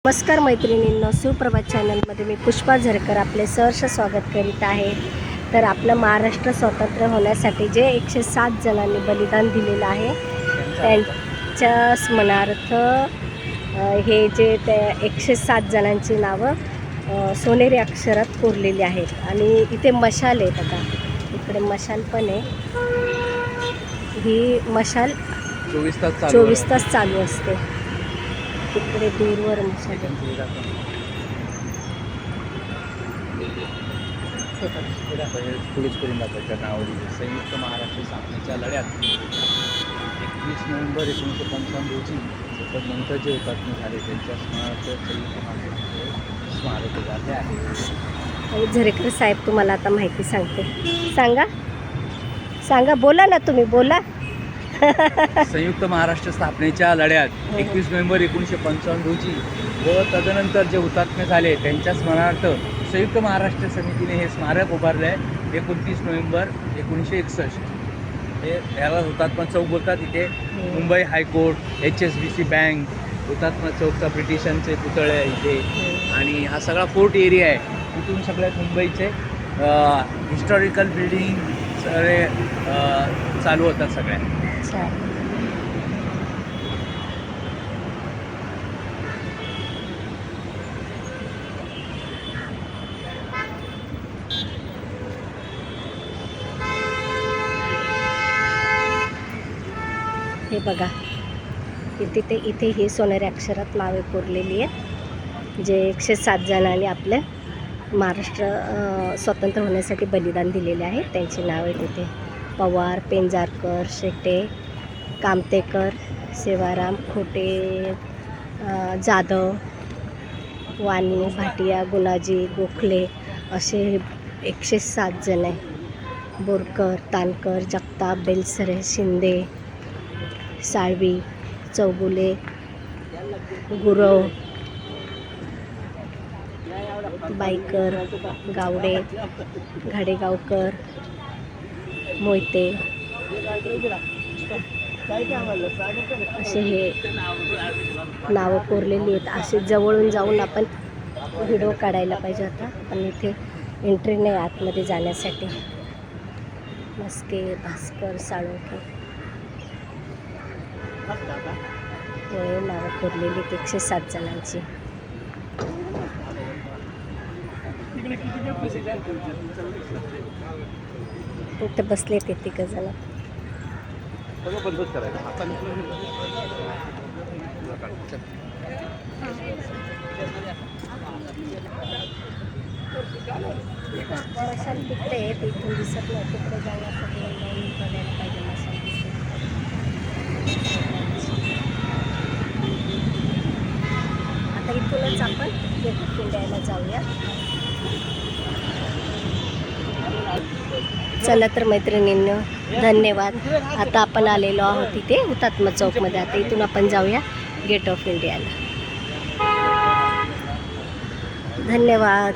नमस्कार मैत्रिणींनो, सुप्रभात चॅनलमध्ये मी पुष्पा झरकर आपले सहर्ष स्वागत करीत आहे। तर आपलं महाराष्ट्र स्वतंत्र होण्यासाठी जे 107 जणांनी बलिदान दिलेलं आहे त्यांच्या स्मरणार्थ हे जे त्या 107 जणांची नावं सोनेरी अक्षरात कोरलेली आहेत। आणि इथे मशाल आहे बघा, इकडे मशाल पण आहे। ही मशाल 24 तास चालू असते। तिकडे दूरवर मशाल पोलीस करून दाखवायच्या नावावरील संयुक्त महाराष्ट्र स्थापनेच्या लढ्यात 21 नोव्हेंबर 1955 रोजी नंतर जे हुतात्मा झाले त्यांच्या स्मरणार्थ संयुक्त महाराष्ट्र स्मारक उभारले आहे। झरेकर साहेब तुम्हाला आता माहिती सांगते, सांगा बोला ना, तुम्ही बोला। संयुक्त महाराष्ट्र स्थापनेच्या लढ्यात 21 नोव्हेंबर 1955 रोजी व तदनंतर जे हुतात्मे झाले त्यांच्या स्मरणार्थ संयुक्त महाराष्ट्र समितीने हे स्मारक उभारले आहे 29 नोव्हेंबर 1961। हे याला हुतात्मा चौक बोलतात। इथे मुंबई हायकोर्ट, HSBC बँक, हुतात्मा चौकचा ब्रिटिशांचे पुतळे आहे इथे, आणि हा सगळा फोर्ट एरिया आहे। इथून सगळ्यात मुंबईचे हिस्टॉरिकल बिल्डिंग सगळे चालू होतात सगळ्या। हे बघा, इथे ही सोनेरी अक्षरात नावे कोरलेली आहेत। जे 107 जणांनी आपल्या महाराष्ट्र स्वतंत्र होण्यासाठी बलिदान दिलेले आहे त्यांची नावे तिथे पवार, पेंजारकर, शेटे, कामतेकर, सेवाराम, खोटे, जाधव, वाणी, भाटिया, गुणाजी, गोखले असे 107 जण आहे। बोरकर, तानकर, जगताप, बेलसरे, शिंदे, साळवी, चौगुले, गुरव, बाईकर, गावडे, घाडेगावकर, मोहिते असे हे नावं कोरलेली आहेत। असे जवळून जाऊन आपण व्हिडिओ काढायला पाहिजे होता, पण इथे एंट्री नाही आतमध्ये जाण्यासाठी। मस्के, भास्कर, साळुंखे हे नावं कोरलेली 107 जणांची। इथे बसले ते 3 जण। मशाल तिकडे आहे, इथून दिसत नाही, तिकडे जाण्यासाठी बघायला पाहिजे मशाल दिसते। आता इथूनच आपण गेट ऑफ इंडियाला जाऊया। चला तर मैत्रिणींनो, धन्यवाद। आता आपण आलेलो आहोत इथे हुतात्मा चौकमध्ये। आता इथून आपण जाऊया गेट ऑफ इंडियाला। धन्यवाद।